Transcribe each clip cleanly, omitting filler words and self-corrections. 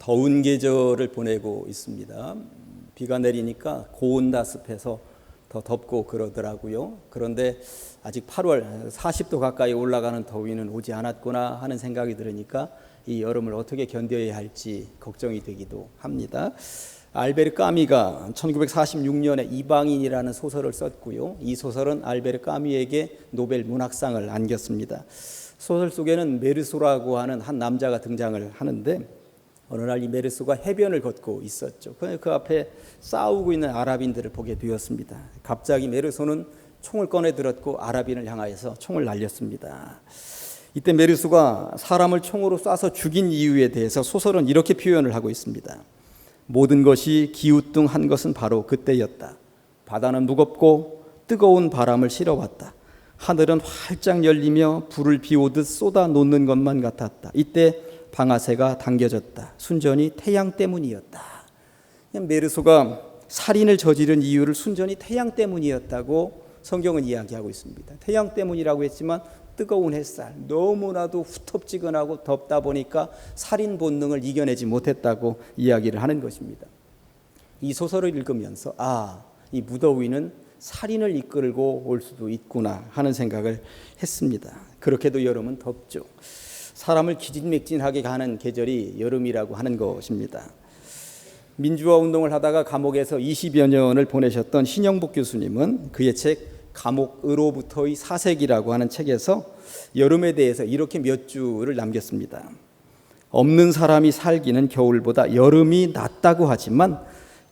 더운 계절을 보내고 있습니다. 비가 내리니까 고온다습해서 더 덥고 그러더라고요. 그런데 아직 8월 40도 가까이 올라가는 더위는 오지 않았구나 하는 생각이 들으니까 이 여름을 어떻게 견뎌야 할지 걱정이 되기도 합니다. 알베르 까미가 1946년에 이방인이라는 소설을 썼고요. 이 소설은 알베르 까미에게 노벨 문학상을 안겼습니다. 소설 속에는 메르소라고 하는 한 남자가 등장을 하는데 어느 날 이 메르소가 해변을 걷고 있었죠. 그 앞에 싸우고 있는 아랍인들을 보게 되었습니다. 갑자기 메르소는 총을 꺼내 들었고 아랍인을 향하여서 총을 날렸습니다. 이때 메르소가 사람을 총으로 쏴서 죽인 이유에 대해서 소설은 이렇게 표현을 하고 있습니다. 모든 것이 기우뚱한 것은 바로 그때였다. 바다는 무겁고 뜨거운 바람을 실어왔다. 하늘은 활짝 열리며 불을 비오듯 쏟아 놓는 것만 같았다. 이때 방아쇠가 당겨졌다. 순전히 태양 때문이었다. 메르소가 살인을 저지른 이유를 순전히 태양 때문이었다고 성경은 이야기하고 있습니다. 태양 때문이라고 했지만 뜨거운 햇살, 너무나도 후텁지근하고 덥다 보니까 살인 본능을 이겨내지 못했다고 이야기를 하는 것입니다. 이 소설을 읽으면서 이 무더위는 살인을 이끌고 올 수도 있구나 하는 생각을 했습니다. 그렇게도 여름은 덥죠. 사람을 기진맥진하게 가는 계절이 여름이라고 하는 것입니다. 민주화 운동을 하다가 감옥에서 20여 년을 보내셨던 신영복 교수님은 그의 책 감옥으로부터의 사색이라고 하는 책에서 여름에 대해서 이렇게 몇 줄을 남겼습니다. 없는 사람이 살기는 겨울보다 여름이 낫다고 하지만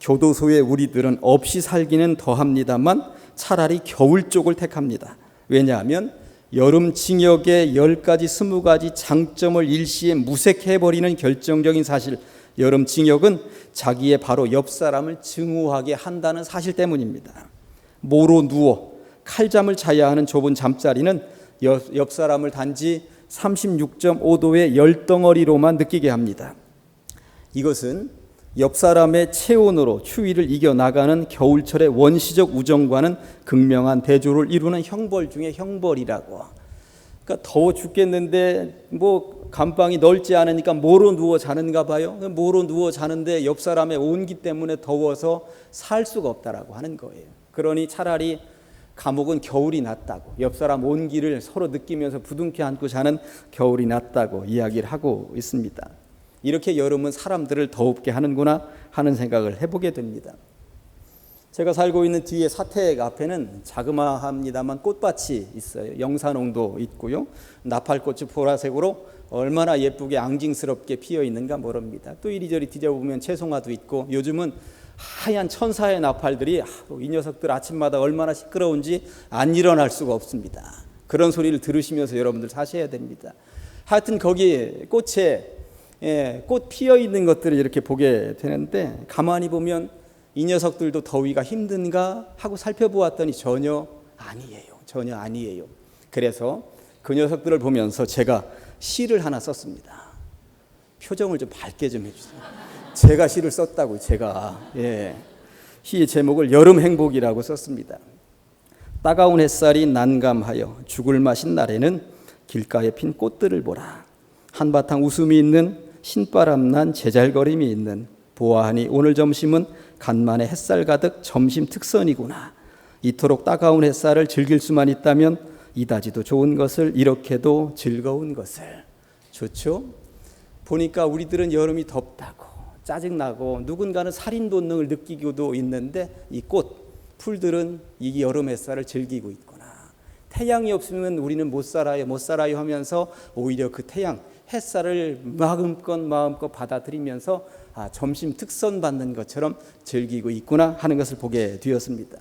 교도소에 우리들은 없이 살기는 더합니다만 차라리 겨울 쪽을 택합니다. 왜냐하면 여름 징역의 10가지 20가지 장점을 일시에 무색해버리는 결정적인 사실, 여름 징역은 자기의 바로 옆 사람을 증오하게 한다는 사실 때문입니다. 모로 누워 칼잠을 자야 하는 좁은 잠자리는 옆 사람을 단지 36.5도의 열덩어리로만 느끼게 합니다. 이것은 옆 사람의 체온으로 추위를 이겨나가는 겨울철의 원시적 우정과는 극명한 대조를 이루는 형벌 중에 형벌이라고. 그러니까 더워 죽겠는데 감방이 넓지 않으니까 모로 누워 자는가 봐요. 모로 누워 자는데 옆 사람의 온기 때문에 더워서 살 수가 없다라고 하는 거예요. 그러니 차라리 감옥은 겨울이 낫다고, 옆 사람 온기를 서로 느끼면서 부둥켜 안고 자는 겨울이 낫다고 이야기를 하고 있습니다. 이렇게 여름은 사람들을 더웁게 하는구나 하는 생각을 해보게 됩니다. 제가 살고 있는 뒤에 사택 앞에는 자그마합니다만 꽃밭이 있어요. 영산홍도 있고요. 나팔꽃이 보라색으로 얼마나 예쁘게 앙증스럽게 피어 있는가 모릅니다. 또 이리저리 뒤져보면 채송화도 있고, 요즘은 하얀 천사의 나팔들이 이 녀석들 아침마다 얼마나 시끄러운지 안 일어날 수가 없습니다. 그런 소리를 들으시면서 여러분들 사셔야 됩니다. 하여튼 거기 꽃 피어 있는 것들을 이렇게 보게 되는데, 가만히 보면 이 녀석들도 더위가 힘든가 하고 살펴보았더니 전혀 아니에요. 그래서 그 녀석들을 보면서 제가 시를 하나 썼습니다. 표정을 좀 밝게 좀 해주세요. 제가 시를 썼다고요. 시의 제목을 여름 행복이라고 썼습니다. 따가운 햇살이 난감하여 죽을 맛인 날에는 길가에 핀 꽃들을 보라. 한바탕 웃음이 있는 신바람난 제잘거림이 있는, 보아하니 오늘 점심은 간만에 햇살 가득 점심 특선이구나. 이토록 따가운 햇살을 즐길 수만 있다면 이다지도 좋은 것을, 이렇게도 즐거운 것을. 좋죠? 보니까 우리들은 여름이 덥다고 짜증나고 누군가는 살인 본능을 느끼고도 있는데, 이 풀들은 이 여름 햇살을 즐기고 있구나. 태양이 없으면 우리는 못 살아요 하면서 오히려 그 햇살을 마음껏 받아들이면서 점심 특선 받는 것처럼 즐기고 있구나 하는 것을 보게 되었습니다.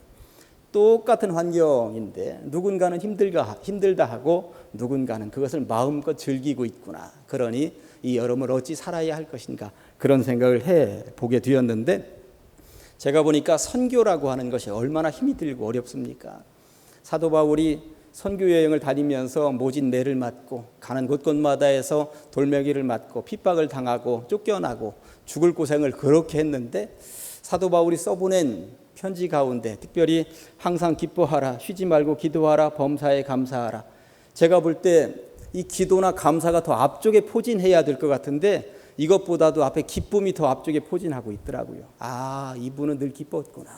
똑같은 환경인데 누군가는 힘들다 하고 누군가는 그것을 마음껏 즐기고 있구나. 그러니 이 여름을 어찌 살아야 할 것인가, 그런 생각을 해보게 되었는데, 제가 보니까 선교라고 하는 것이 얼마나 힘이 들고 어렵습니까? 사도 바울이 선교 여행을 다니면서 모진 매를 맞고 가는 곳곳마다에서 돌멩이를 맞고 핍박을 당하고 쫓겨나고 죽을 고생을 그렇게 했는데, 사도 바울이 써보낸 편지 가운데 특별히 항상 기뻐하라, 쉬지 말고 기도하라, 범사에 감사하라. 제가 볼 때 이 기도나 감사가 더 앞쪽에 포진해야 될 것 같은데 이것보다도 앞에 기쁨이 더 앞쪽에 포진하고 있더라고요. 아, 이분은 늘 기뻤구나.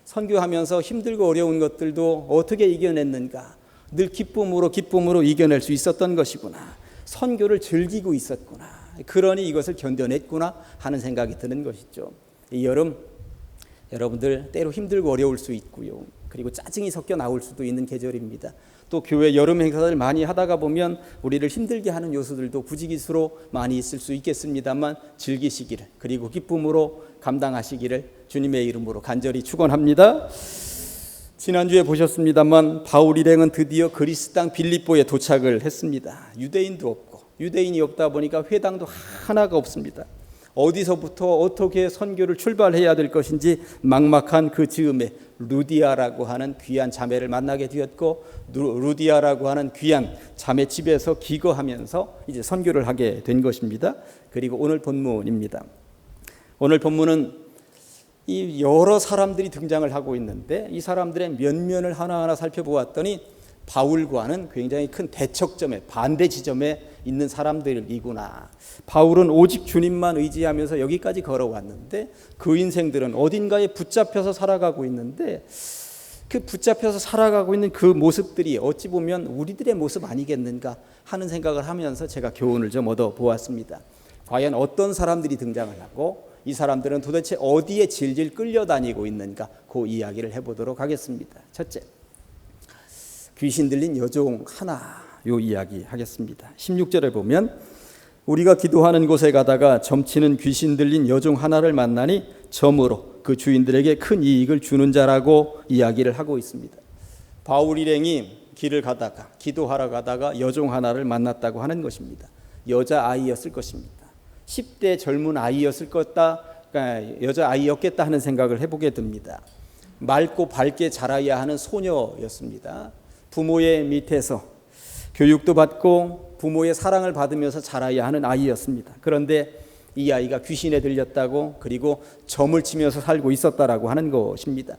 선교하면서 힘들고 어려운 것들도 어떻게 이겨냈는가. 늘 기쁨으로 이겨낼 수 있었던 것이구나. 선교를 즐기고 있었구나. 그러니 이것을 견뎌냈구나 하는 생각이 드는 것이죠. 이 여름 여러분들 때로 힘들고 어려울 수 있고요. 그리고 짜증이 섞여 나올 수도 있는 계절입니다. 또 교회 여름 행사를 많이 하다가 보면 우리를 힘들게 하는 요소들도 부지기수로 많이 있을 수 있겠습니다만 즐기시기를, 그리고 기쁨으로 감당하시기를 주님의 이름으로 간절히 축원합니다. 지난주에 보셨습니다만 바울 일행은 드디어 그리스 땅 빌립보에 도착을 했습니다. 유대인도 없고, 유대인이 없다 보니까 회당도 하나가 없습니다. 어디서부터 어떻게 선교를 출발해야 될 것인지 막막한 그 즈음에 루디아라고 하는 귀한 자매를 만나게 되었고, 루디아라고 하는 귀한 자매 집에서 기거하면서 이제 선교를 하게 된 것입니다. 그리고 오늘 본문입니다. 오늘 본문은 이 여러 사람들이 등장을 하고 있는데, 이 사람들의 면면을 하나하나 살펴보았더니 바울과는 굉장히 큰 대척점에, 반대 지점에 있는 사람들이구나. 바울은 오직 주님만 의지하면서 여기까지 걸어왔는데 그 인생들은 어딘가에 붙잡혀서 살아가고 있는데, 그 붙잡혀서 살아가고 있는 그 모습들이 어찌 보면 우리들의 모습 아니겠는가 하는 생각을 하면서 제가 교훈을 좀 얻어보았습니다. 과연 어떤 사람들이 등장을 하고 이 사람들은 도대체 어디에 질질 끌려다니고 있는가, 그 이야기를 해보도록 하겠습니다. 첫째, 귀신 들린 여종 하나, 요 이야기 하겠습니다. 16절에 보면 우리가 기도하는 곳에 가다가 점치는 귀신 들린 여종 하나를 만나니 점으로 그 주인들에게 큰 이익을 주는 자라고 이야기를 하고 있습니다. 바울 일행이 길을 가다가, 기도하러 가다가 여종 하나를 만났다고 하는 것입니다. 여자아이였을 것입니다. 10대 젊은 아이였을 것다, 그러니까 여자아이였겠다 하는 생각을 해보게 됩니다. 맑고 밝게 자라야 하는 소녀였습니다. 부모의 밑에서 교육도 받고 부모의 사랑을 받으면서 자라야 하는 아이였습니다. 그런데 이 아이가 귀신에 들렸다고, 그리고 점을 치면서 살고 있었다라고 하는 것입니다.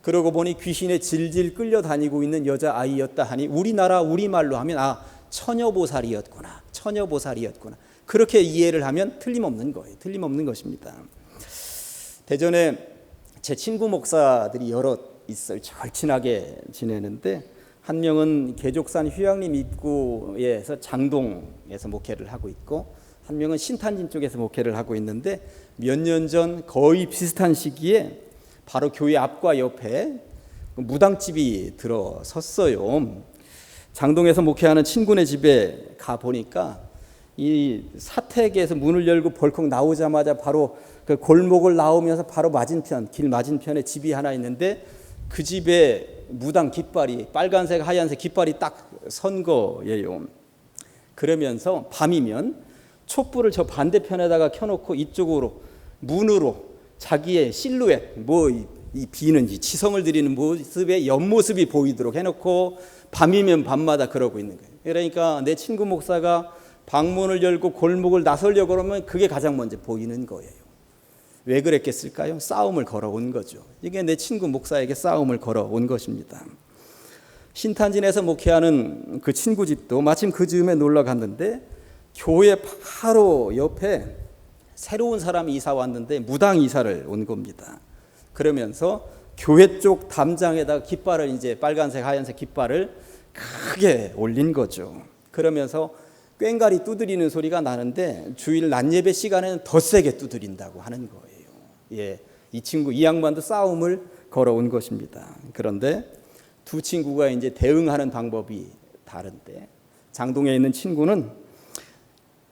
그러고 보니 귀신에 질질 끌려다니고 있는 여자아이였다 하니 우리나라 우리말로 하면 처녀보살이었구나, 처녀보살이었구나, 그렇게 이해를 하면 틀림없는 거예요. 틀림없는 것입니다. 대전에 제 친구 목사들이 여럿 있어요. 절친하게 지내는데, 한 명은 계족산 휴양림 입구에서 장동에서 목회를 하고 있고, 한 명은 신탄진 쪽에서 목회를 하고 있는데, 몇 년 전 거의 비슷한 시기에 바로 교회 앞과 옆에 무당집이 들어섰어요. 장동에서 목회하는 친구네 집에 가 보니까 이 사택에서 문을 열고 벌컥 나오자마자 바로 그 골목을 나오면서 바로 맞은편, 길 맞은편에 집이 하나 있는데, 그 집에 무당 깃발이, 빨간색 하얀색 깃발이 딱 선 거예요. 그러면서 밤이면 촛불을 저 반대편에다가 켜놓고 이쪽으로 문으로 자기의 실루엣, 이 비는 지성을 드리는 모습의 옆모습이 보이도록 해놓고 밤이면 밤마다 그러고 있는 거예요. 그러니까 내 친구 목사가 방문을 열고 골목을 나서려고 그러면 그게 가장 먼저 보이는 거예요. 왜 그랬겠을까요? 싸움을 걸어온 거죠. 이게 내 친구 목사에게 싸움을 걸어온 것입니다. 신탄진에서 목회하는 그 친구 집도 마침 그 즈음에 놀러 갔는데, 교회 바로 옆에 새로운 사람이 이사 왔는데 무당 이사를 온 겁니다. 그러면서 교회 쪽 담장에다가 깃발을, 이제 빨간색 하얀색 깃발을 크게 올린 거죠. 그러면서 꽹가리 두드리는 소리가 나는데 주일 낮 예배 시간에는 더 세게 두드린다고 하는 거예요. 예, 이 친구, 이 양반도 싸움을 걸어온 것입니다. 그런데 두 친구가 이제 대응하는 방법이 다른데, 장동에 있는 친구는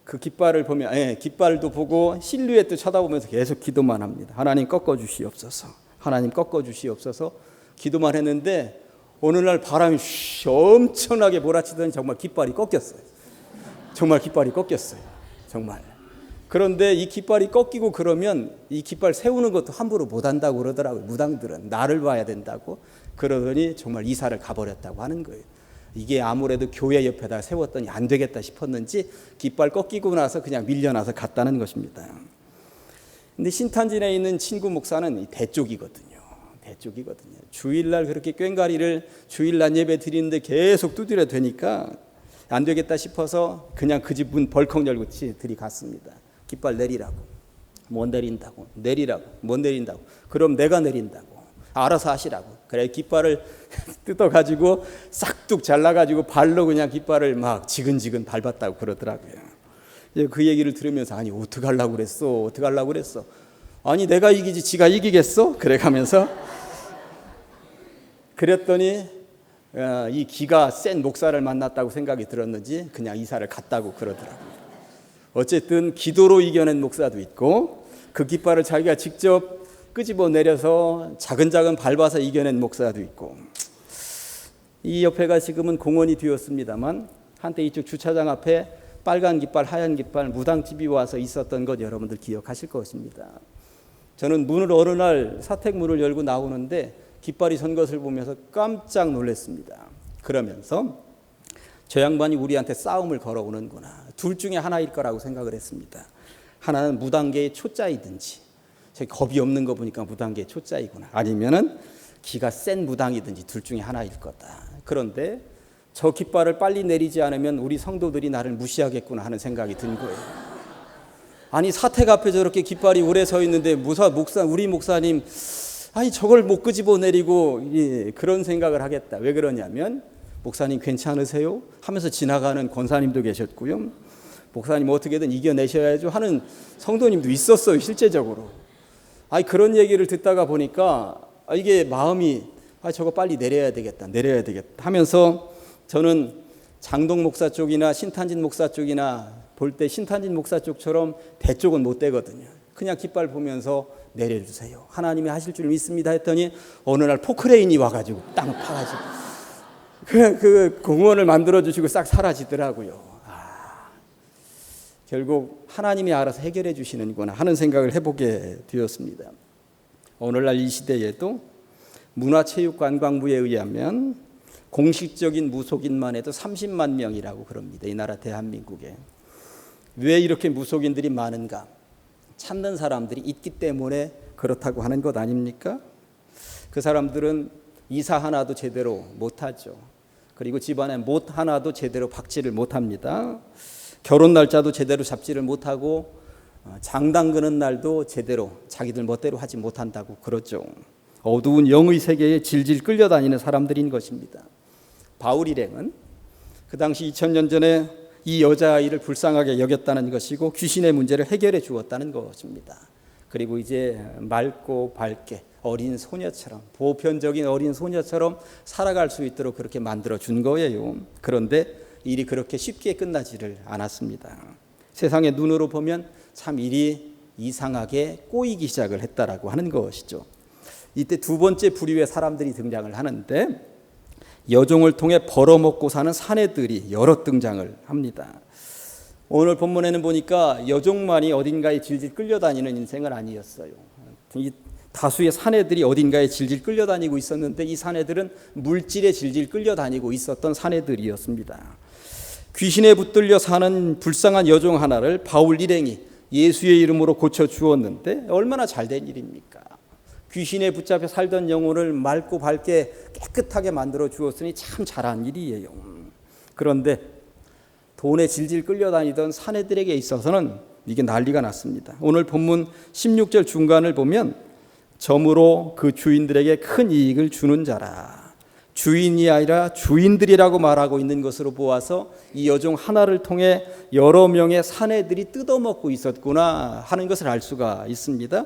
그 깃발을 보면, 깃발도 보고 실루엣도 쳐다보면서 계속 기도만 합니다. 하나님 꺾어 주시옵소서, 하나님 꺾어 주시옵소서 기도만 했는데, 어느 날 바람이 엄청나게 몰아치더니 정말 깃발이 꺾였어요. 정말 깃발이 꺾였어요. 정말. 그런데 이 깃발이 꺾이고 그러면 이 깃발 세우는 것도 함부로 못한다고 그러더라고요. 무당들은 나를 봐야 된다고. 그러더니 정말 이사를 가버렸다고 하는 거예요. 이게 아무래도 교회 옆에다 세웠더니 안 되겠다 싶었는지 깃발 꺾이고 나서 그냥 밀려나서 갔다는 것입니다. 근데 신탄진에 있는 친구 목사는 대쪽이거든요. 대쪽이거든요. 주일날 그렇게 꽹가리를 주일날 예배 드리는데 계속 두드려 대니까 안 되겠다 싶어서 그냥 그 집 문 벌컥 열고 들이갔습니다. 깃발 내리라고. 못 내린다고. 내리라고. 못 내린다고. 그럼 내가 내린다고. 알아서 하시라고. 그래 깃발을 뜯어가지고 싹둑 잘라가지고 발로 그냥 깃발을 막 지근지근 밟았다고 그러더라고요. 그 얘기를 들으면서 아니 어떻게 하려고 그랬어? 어떻게 하려고 그랬어? 아니 내가 이기지 지가 이기겠어? 그래 가면서 그랬더니 이 기가 센 목사를 만났다고 생각이 들었는지 그냥 이사를 갔다고 그러더라고요. 어쨌든 기도로 이겨낸 목사도 있고 그 깃발을 자기가 직접 끄집어 내려서 자근자근 밟아서 이겨낸 목사도 있고 이 옆에가 지금은 공원이 되었습니다만 한때 이쪽 주차장 앞에 빨간 깃발, 하얀 깃발 무당집이 와서 있었던 것 여러분들 기억하실 것입니다. 저는 문을 어느 날 사택문을 열고 나오는데 깃발이 선 것을 보면서 깜짝 놀랐습니다. 그러면서 저 양반이 우리한테 싸움을 걸어오는구나. 둘 중에 하나일 거라고 생각을 했습니다. 하나는 무당계의 초짜이든지 겁이 없는 거 보니까 무당계의 초짜이구나. 아니면은 기가 센 무당이든지 둘 중에 하나일 거다. 그런데 저 깃발을 빨리 내리지 않으면 우리 성도들이 나를 무시하겠구나 하는 생각이 든 거예요. 아니 사택 앞에 저렇게 깃발이 오래 서 있는데 우리 목사님 아니 저걸 못 끄집어 내리고 그런 생각을 하겠다. 왜 그러냐면 목사님 괜찮으세요? 하면서 지나가는 권사님도 계셨고요. 목사님 어떻게든 이겨내셔야죠 하는 성도님도 있었어요. 실제적으로. 아니 그런 얘기를 듣다가 보니까 이게 마음이 저거 빨리 내려야 되겠다 하면서 저는 장동 목사 쪽이나 신탄진 목사 쪽이나 볼 때 신탄진 목사 쪽처럼 배 쪽은 못 되거든요. 그냥 깃발 보면서 내려주세요. 하나님이 하실 줄 믿습니다 했더니 어느 날 포크레인이 와가지고 땅 파가지고 그냥 그 공원을 만들어주시고 싹 사라지더라고요. 결국 하나님이 알아서 해결해 주시는구나 하는 생각을 해보게 되었습니다. 오늘날 이 시대에도 문화체육관광부에 의하면 공식적인 무속인만 해도 30만 명이라고 그럽니다. 이 나라 대한민국에. 왜 이렇게 무속인들이 많은가? 찾는 사람들이 있기 때문에 그렇다고 하는 것 아닙니까? 그 사람들은 이사 하나도 제대로 못하죠. 그리고 집안에 못 하나도 제대로 박지를 못합니다. 결혼 날짜도 제대로 잡지를 못하고 장당 그는 날도 제대로 자기들 멋대로 하지 못한다고 그러죠. 어두운 영의 세계에 질질 끌려다니는 사람들인 것입니다. 바울 일행은 그 당시 2000년 전에 이 여자아이를 불쌍하게 여겼다는 것이고 귀신의 문제를 해결해 주었다는 것입니다. 그리고 이제 맑고 밝게 어린 소녀처럼 보편적인 어린 소녀처럼 살아갈 수 있도록 그렇게 만들어 준 거예요. 그런데 일이 그렇게 쉽게 끝나지를 않았습니다. 세상의 눈으로 보면 참 일이 이상하게 꼬이기 시작을 했다라고 하는 것이죠. 이때 두 번째 부류의 사람들이 등장을 하는데 여종을 통해 벌어먹고 사는 사내들이 여러 등장을 합니다. 오늘 본문에는 보니까 여종만이 어딘가에 질질 끌려다니는 인생은 아니었어요. 이 다수의 사내들이 어딘가에 질질 끌려다니고 있었는데 이 사내들은 물질에 질질 끌려다니고 있었던 사내들이었습니다. 귀신에 붙들려 사는 불쌍한 여종 하나를 바울 일행이 예수의 이름으로 고쳐주었는데 얼마나 잘된 일입니까? 귀신에 붙잡혀 살던 영혼을 맑고 밝게 깨끗하게 만들어 주었으니 참 잘한 일이에요. 그런데 돈에 질질 끌려다니던 사내들에게 있어서는 이게 난리가 났습니다. 오늘 본문 16절 중간을 보면 점으로 그 주인들에게 큰 이익을 주는 자라. 주인이 아니라 주인들이라고 말하고 있는 것으로 보아서 이 여종 하나를 통해 여러 명의 사내들이 뜯어먹고 있었구나 하는 것을 알 수가 있습니다.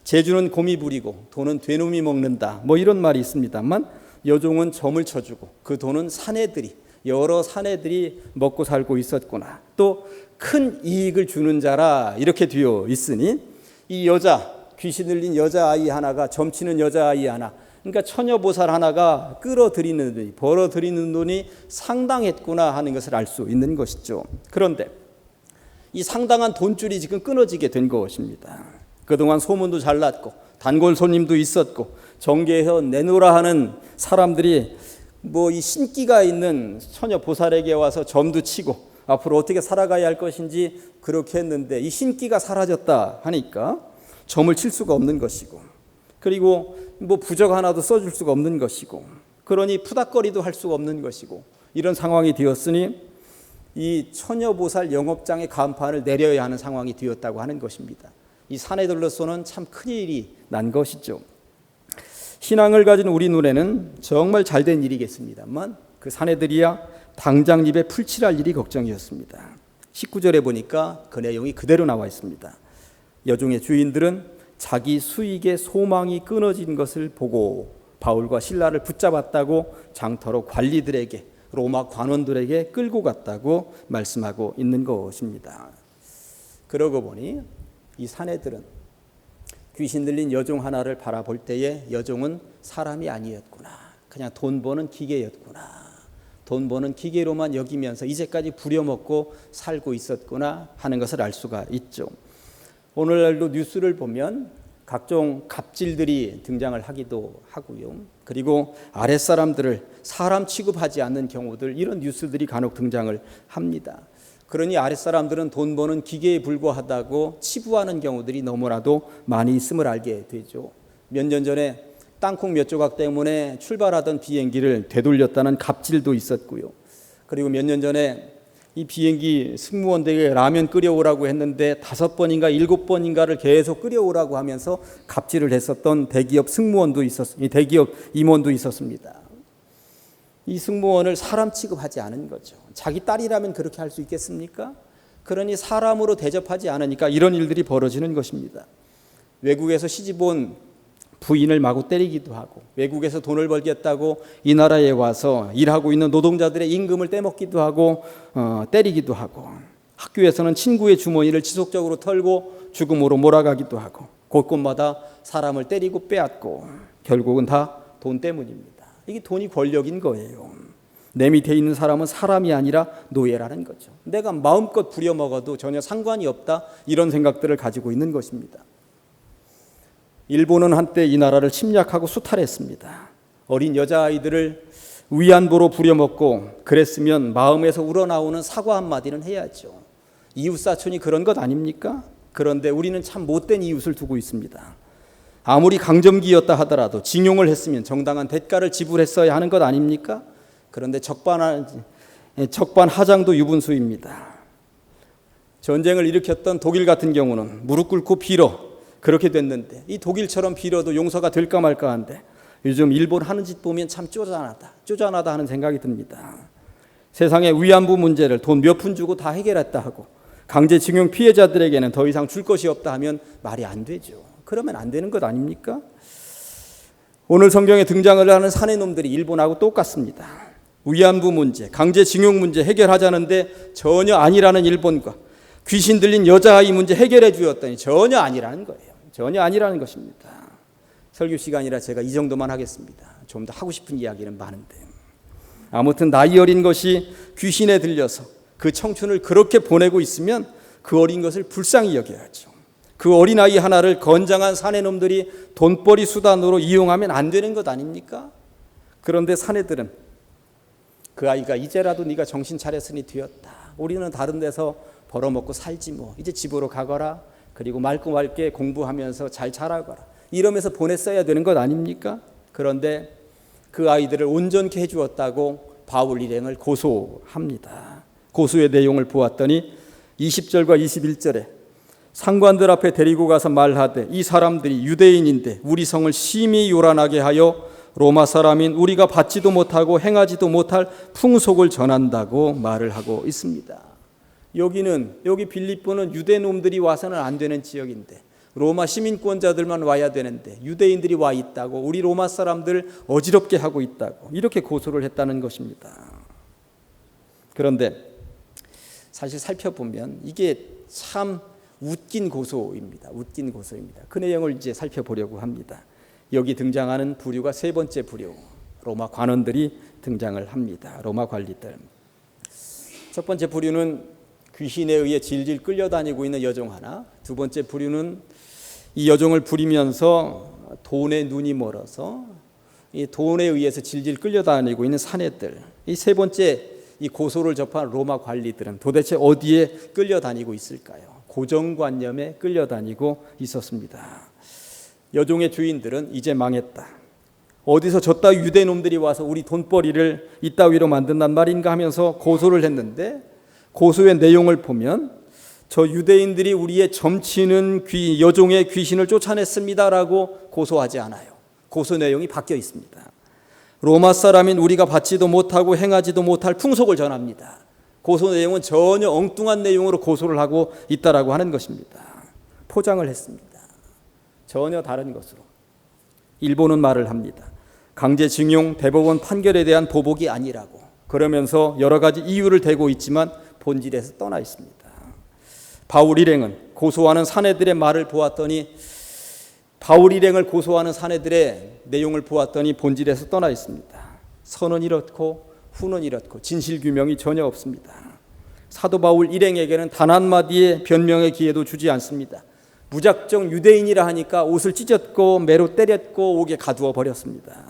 재주는 곰이 부리고 돈은 되놈이 먹는다 이런 말이 있습니다만 여종은 점을 쳐주고 그 돈은 사내들이 여러 사내들이 먹고 살고 있었구나. 또 큰 이익을 주는 자라 이렇게 되어 있으니 이 여자 귀신 들린 여자아이 하나가 점치는 여자아이 하나 그러니까 처녀보살 하나가 끌어들이는 돈이 벌어들이는 돈이 상당했구나 하는 것을 알 수 있는 것이죠. 그런데 이 상당한 돈줄이 지금 끊어지게 된 것입니다. 그동안 소문도 잘 났고 단골 손님도 있었고 정계에서 내놓으라 하는 사람들이 이 신기가 있는 처녀보살에게 와서 점도 치고 앞으로 어떻게 살아가야 할 것인지 그렇게 했는데 이 신기가 사라졌다 하니까 점을 칠 수가 없는 것이고 그리고 부적 하나도 써줄 수가 없는 것이고 그러니 푸닥거리도 할 수가 없는 것이고 이런 상황이 되었으니 이 처녀보살 영업장의 간판을 내려야 하는 상황이 되었다고 하는 것입니다. 이 사내들로서는 참 큰일이 난 것이죠. 신앙을 가진 우리 눈에는 정말 잘된 일이겠습니다만 그 사내들이야 당장 입에 풀칠할 일이 걱정이었습니다. 19절에 보니까 그 내용이 그대로 나와 있습니다. 여종의 주인들은 자기 수익의 소망이 끊어진 것을 보고 바울과 실라를 붙잡았다고 장터로 관리들에게, 로마 관원들에게 끌고 갔다고 말씀하고 있는 것입니다. 그러고 보니 이 사내들은 귀신 들린 여종 하나를 바라볼 때에 여종은 사람이 아니었구나, 그냥 돈 버는 기계였구나, 돈 버는 기계로만 여기면서 이제까지 부려먹고 살고 있었구나 하는 것을 알 수가 있죠. 오늘날도 뉴스를 보면 각종 갑질들이 등장을 하기도 하고요. 그리고 아랫사람들을 사람 취급하지 않는 경우들, 이런 뉴스들이 간혹 등장을 합니다. 그러니 아랫사람들은 돈 버는 기계에 불과하다고 치부하는 경우들이 너무나도 많이 있음을 알게 되죠. 몇 년 전에 땅콩 몇 조각 때문에 출발하던 비행기를 되돌렸다는 갑질도 있었고요. 그리고 몇 년 전에 이 비행기 승무원들에게 라면 끓여오라고 했는데 5번인가 7번인가를 계속 끓여오라고 하면서 갑질을 했었던 대기업 승무원도 대기업 임원도 있었습니다. 이 승무원을 사람 취급하지 않은 거죠. 자기 딸이라면 그렇게 할 수 있겠습니까? 그러니 사람으로 대접하지 않으니까 이런 일들이 벌어지는 것입니다. 외국에서 시집 온 부인을 마구 때리기도 하고, 외국에서 돈을 벌겠다고 이 나라에 와서 일하고 있는 노동자들의 임금을 떼먹기도 하고 때리기도 하고, 학교에서는 친구의 주머니를 지속적으로 털고 죽음으로 몰아가기도 하고, 곳곳마다 사람을 때리고 빼앗고, 결국은 다 돈 때문입니다. 이게 돈이 권력인 거예요. 내 밑에 있는 사람은 사람이 아니라 노예라는 거죠. 내가 마음껏 부려먹어도 전혀 상관이 없다, 이런 생각들을 가지고 있는 것입니다. 일본은 한때 이 나라를 침략하고 수탈했습니다. 어린 여자아이들을 위안부로 부려먹고, 그랬으면 마음에서 우러나오는 사과 한마디는 해야죠. 이웃사촌이 그런 것 아닙니까? 그런데 우리는 참 못된 이웃을 두고 있습니다. 아무리 강점기였다 하더라도 징용을 했으면 정당한 대가를 지불했어야 하는 것 아닙니까? 그런데 적반하장도 유분수입니다. 전쟁을 일으켰던 독일 같은 경우는 무릎 꿇고 빌어 그렇게 됐는데, 이 독일처럼 빌어도 용서가 될까 말까 한데, 요즘 일본 하는 짓 보면 참 쪼잔하다 하는 생각이 듭니다. 세상의 위안부 문제를 돈 몇 푼 주고 다 해결했다 하고, 강제징용 피해자들에게는 더 이상 줄 것이 없다 하면 말이 안 되죠. 그러면 안 되는 것 아닙니까? 오늘 성경에 등장을 하는 사내놈들이 일본하고 똑같습니다. 위안부 문제, 강제징용 문제 해결하자는데 전혀 아니라는 일본과 귀신 들린 여자아이 문제 해결해 주었더니 전혀 아니라는 거예요. 전혀 아니라는 것입니다. 설교 시간이라 제가 이 정도만 하겠습니다. 좀 더 하고 싶은 이야기는 많은데, 아무튼 나이 어린 것이 귀신에 들려서 그 청춘을 그렇게 보내고 있으면 그 어린 것을 불쌍히 여겨야죠. 그 어린아이 하나를 건장한 사내놈들이 돈벌이 수단으로 이용하면 안 되는 것 아닙니까? 그런데 사내들은 그 아이가 이제라도 네가 정신 차렸으니 되었다, 우리는 다른 데서 벌어먹고 살지 뭐, 이제 집으로 가거라, 그리고 맑고 맑게 공부하면서 잘 자라거라, 이러면서 보냈어야 되는 것 아닙니까? 그런데 그 아이들을 온전케 해주었다고 바울 일행을 고소합니다. 고소의 내용을 보았더니 20절과 21절에 상관들 앞에 데리고 가서 말하되, 이 사람들이 유대인인데 우리 성을 심히 요란하게 하여 로마 사람인 우리가 받지도 못하고 행하지도 못할 풍속을 전한다고 말을 하고 있습니다. 여기 빌립보는 유대놈들이 와서는 안 되는 지역인데, 로마 시민권자들만 와야 되는데 유대인들이 와 있다고, 우리 로마 사람들 어지럽게 하고 있다고, 이렇게 고소를 했다는 것입니다. 그런데 사실 살펴보면 이게 참 웃긴 고소입니다. 웃긴 고소입니다. 그 내용을 이제 살펴보려고 합니다. 여기 등장하는 부류가 세 번째 부류, 로마 관원들이 등장을 합니다. 로마 관리들. 첫 번째 부류는 귀신에 의해 질질 끌려다니고 있는 여종 하나, 두 번째 부류는 이 여종을 부리면서 돈에 눈이 멀어서 이 돈에 의해서 질질 끌려다니고 있는 사내들, 이 세 번째 이 고소를 접한 로마 관리들은 도대체 어디에 끌려다니고 있을까요? 고정관념에 끌려다니고 있었습니다. 여종의 주인들은 이제 망했다, 어디서 저따위 유대놈들이 와서 우리 돈벌이를 이따위로 만든단 말인가 하면서 고소를 했는데, 고소의 내용을 보면 저 유대인들이 우리의 점치는 여종의 귀신을 쫓아냈습니다라고 고소하지 않아요. 고소 내용이 바뀌어 있습니다. 로마 사람인 우리가 받지도 못하고 행하지도 못할 풍속을 전합니다. 고소 내용은 전혀 엉뚱한 내용으로 고소를 하고 있다라고 하는 것입니다. 포장을 했습니다. 전혀 다른 것으로. 일본은 말을 합니다. 강제징용 대법원 판결에 대한 보복이 아니라고. 그러면서 여러 가지 이유를 대고 있지만 본질에서 떠나 있습니다. 바울 일행은 고소하는 사내들의 말을 보았더니 바울 일행을 고소하는 사내들의 내용을 보았더니 본질에서 떠나 있습니다. 선은 이렇고 후는 이렇고 진실규명이 전혀 없습니다. 사도 바울 일행에게는 단 한마디의 변명의 기회도 주지 않습니다. 무작정 유대인이라 하니까 옷을 찢었고 매로 때렸고 옥에 가두어 버렸습니다.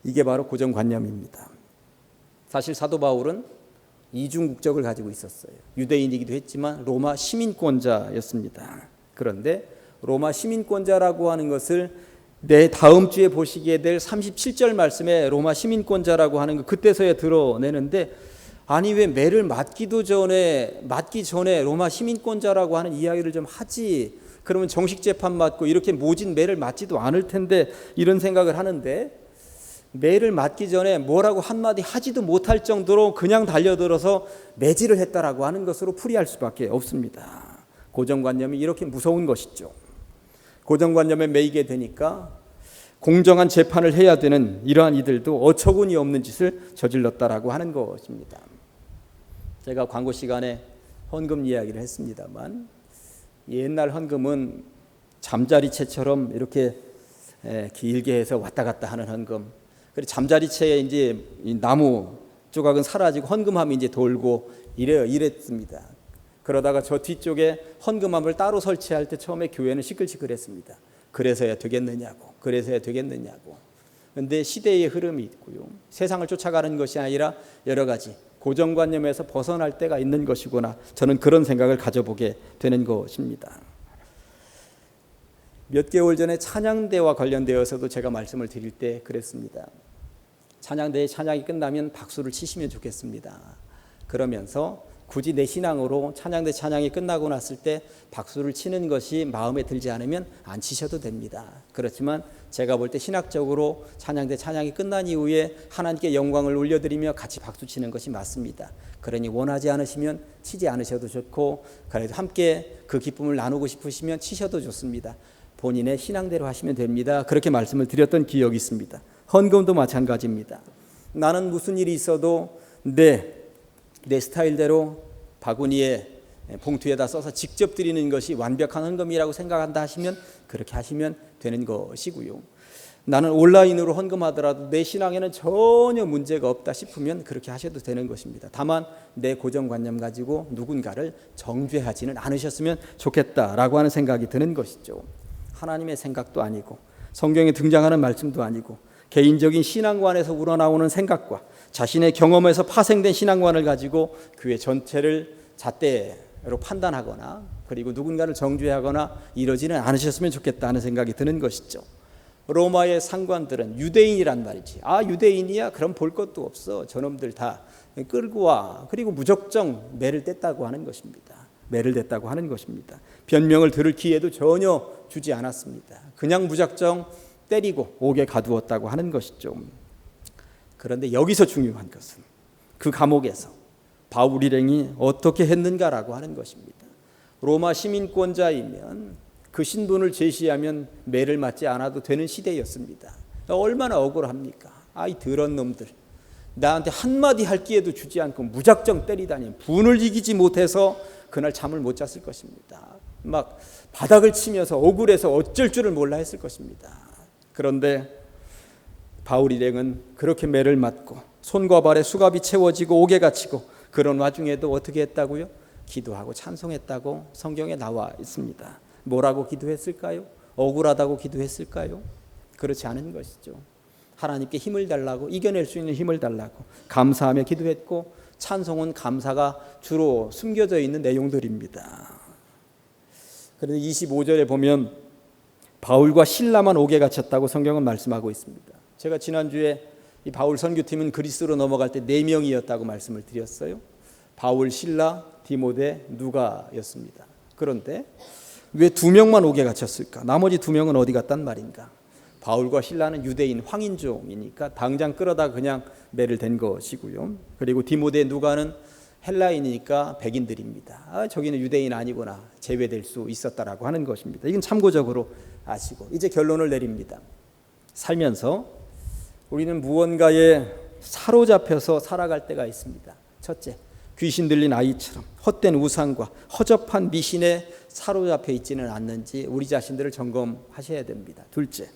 이게 바로 고정관념입니다. 사실 사도 바울은 이중 국적을 가지고 있었어요. 유대인이기도 했지만 로마 시민권자였습니다. 그런데 로마 시민권자라고 하는 것을 내 다음 주에 보시게 될 37절 말씀에 로마 시민권자라고 하는 거 그때서야 드러내는데, 아니 왜 매를 맞기 전에 로마 시민권자라고 하는 이야기를 좀 하지, 그러면 정식 재판 맞고 이렇게 모진 매를 맞지도 않을 텐데, 이런 생각을 하는데 매를 맞기 전에 뭐라고 한마디 하지도 못할 정도로 그냥 달려들어서 매질을 했다라고 하는 것으로 풀이할 수밖에 없습니다. 고정관념이 이렇게 무서운 것이죠. 고정관념에 매이게 되니까 공정한 재판을 해야 되는 이러한 이들도 어처구니 없는 짓을 저질렀다라고 하는 것입니다. 제가 광고 시간에 헌금 이야기를 했습니다만, 옛날 헌금은 잠자리채처럼 이렇게 길게 해서 왔다 갔다 하는 헌금. 그리고 잠자리채에 이제 나무 조각은 사라지고 헌금함이 이제 돌고 이랬습니다. 그러다가 저 뒤쪽에 헌금함을 따로 설치할 때 처음에 교회는 시끌시끌했습니다. 그래서야 되겠느냐고. 그런데 시대의 흐름이 있고요. 세상을 쫓아가는 것이 아니라 여러 가지 고정관념에서 벗어날 때가 있는 것이구나. 저는 그런 생각을 가져보게 되는 것입니다. 몇 개월 전에 찬양대와 관련되어서도 제가 말씀을 드릴 때 그랬습니다. 찬양대의 찬양이 끝나면 박수를 치시면 좋겠습니다. 그러면서 굳이 내 신앙으로 찬양대 찬양이 끝나고 났을 때 박수를 치는 것이 마음에 들지 않으면 안 치셔도 됩니다. 그렇지만 제가 볼 때 신학적으로 찬양대 찬양이 끝난 이후에 하나님께 영광을 올려드리며 같이 박수 치는 것이 맞습니다. 그러니 원하지 않으시면 치지 않으셔도 좋고, 그래도 함께 그 기쁨을 나누고 싶으시면 치셔도 좋습니다. 본인의 신앙대로 하시면 됩니다. 그렇게 말씀을 드렸던 기억이 있습니다. 헌금도 마찬가지입니다. 나는 무슨 일이 있어도 내 스타일대로 바구니에 봉투에다 써서 직접 드리는 것이 완벽한 헌금이라고 생각한다 하시면 그렇게 하시면 되는 것이고요. 나는 온라인으로 헌금하더라도 내 신앙에는 전혀 문제가 없다 싶으면 그렇게 하셔도 되는 것입니다. 다만 내 고정관념 가지고 누군가를 정죄하지는 않으셨으면 좋겠다라고 하는 생각이 드는 것이죠. 하나님의 생각도 아니고 성경에 등장하는 말씀도 아니고 개인적인 신앙관에서 우러나오는 생각과 자신의 경험에서 파생된 신앙관을 가지고 교회 전체를 잣대로 판단하거나 그리고 누군가를 정죄하거나 이러지는 않으셨으면 좋겠다 하는 생각이 드는 것이죠. 로마의 상관들은 유대인이란 말이지. 유대인이야? 그럼 볼 것도 없어. 저놈들 다 끌고 와. 그리고 무적정 매를 뗐다고 하는 것입니다. 변명을 들을 기회도 전혀 주지 않았습니다. 그냥 무작정 때리고 옥에 가두었다고 하는 것이죠. 그런데 여기서 중요한 것은 그 감옥에서 바울 일행이 어떻게 했는가라고 하는 것입니다. 로마 시민권자이면 그 신분을 제시하면 매를 맞지 않아도 되는 시대였습니다. 얼마나 억울합니까? 이 더러운 놈들, 나한테 한마디 할 기회도 주지 않고 무작정 때리다니. 분을 이기지 못해서 그날 잠을 못 잤을 것입니다. 막 바닥을 치면서 억울해서 어쩔 줄을 몰라 했을 것입니다. 그런데 바울 일행은 그렇게 매를 맞고 손과 발에 수갑이 채워지고 옥에 갇히고 그런 와중에도 어떻게 했다고요? 기도하고 찬송했다고 성경에 나와 있습니다. 뭐라고 기도했을까요? 억울하다고 기도했을까요? 그렇지 않은 것이죠. 하나님께 힘을 달라고, 이겨낼 수 있는 힘을 달라고 감사하며 기도했고, 찬송은 감사가 주로 숨겨져 있는 내용들입니다. 그런데 25절에 보면 바울과 실라만 옥에 갇혔다고 성경은 말씀하고 있습니다. 제가 지난주에 이 바울 선교팀은 그리스로 넘어갈 때 4명이었다고 말씀을 드렸어요. 바울, 실라, 디모데, 누가였습니다. 그런데 왜 2명만 옥에 갇혔을까? 나머지 2명은 어디 갔단 말인가? 바울과 실라는 유대인 황인종이니까 당장 끌어다 그냥 매를 댄 것이고요. 그리고 디모데, 누가는 헬라인이니까 백인들입니다. 저기는 유대인 아니구나, 제외될 수 있었다라고 하는 것입니다. 이건 참고적으로 아시고 이제 결론을 내립니다. 살면서 우리는 무언가에 사로잡혀서 살아갈 때가 있습니다. 첫째, 귀신 들린 아이처럼 헛된 우상과 허접한 미신에 사로잡혀 있지는 않는지 우리 자신들을 점검하셔야 됩니다. 둘째,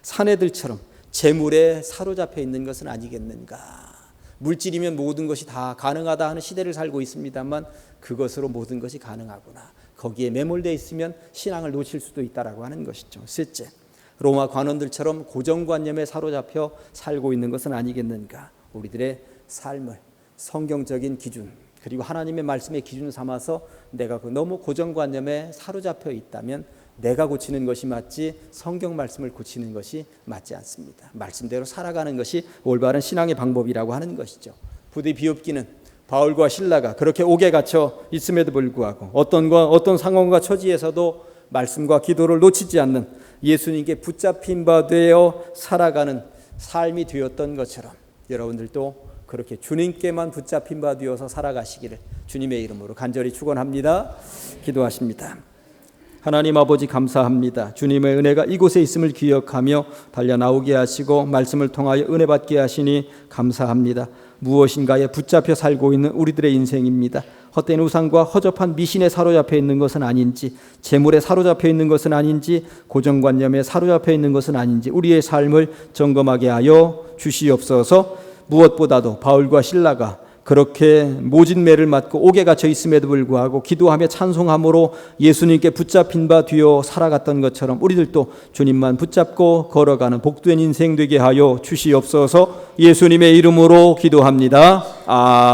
사내들처럼 재물에 사로잡혀 있는 것은 아니겠는가. 물질이면 모든 것이 다 가능하다 하는 시대를 살고 있습니다만 그것으로 모든 것이 가능하구나, 거기에 매몰되어 있으면 신앙을 놓칠 수도 있다라고 하는 것이죠. 셋째, 로마 관원들처럼 고정관념에 사로잡혀 살고 있는 것은 아니겠는가. 우리들의 삶을 성경적인 기준 그리고 하나님의 말씀의 기준 삼아서 내가 너무 고정관념에 사로잡혀 있다면 내가 고치는 것이 맞지 성경 말씀을 고치는 것이 맞지 않습니다. 말씀대로 살아가는 것이 올바른 신앙의 방법이라고 하는 것이죠. 부디 비옵기는 바울과 실라가 그렇게 옥에 갇혀 있음에도 불구하고 어떤 상황과 처지에서도 말씀과 기도를 놓치지 않는 예수님께 붙잡힌 바 되어 살아가는 삶이 되었던 것처럼 여러분들도 그렇게 주님께만 붙잡힌 바 되어서 살아가시기를 주님의 이름으로 간절히 축원합니다. 기도하십니다. 하나님 아버지, 감사합니다. 주님의 은혜가 이곳에 있음을 기억하며 달려나오게 하시고 말씀을 통하여 은혜 받게 하시니 감사합니다. 무엇인가에 붙잡혀 살고 있는 우리들의 인생입니다. 헛된 우상과 허접한 미신에 사로잡혀 있는 것은 아닌지, 재물에 사로잡혀 있는 것은 아닌지, 고정관념에 사로잡혀 있는 것은 아닌지 우리의 삶을 점검하게 하여 주시옵소서. 무엇보다도 바울과 실라가 그렇게 모진 매를 맞고 옥에 갇혀 있음에도 불구하고 기도하며 찬송함으로 예수님께 붙잡힌 바 되어 살아갔던 것처럼 우리들도 주님만 붙잡고 걸어가는 복된 인생 되게 하여 주시옵소서. 예수님의 이름으로 기도합니다.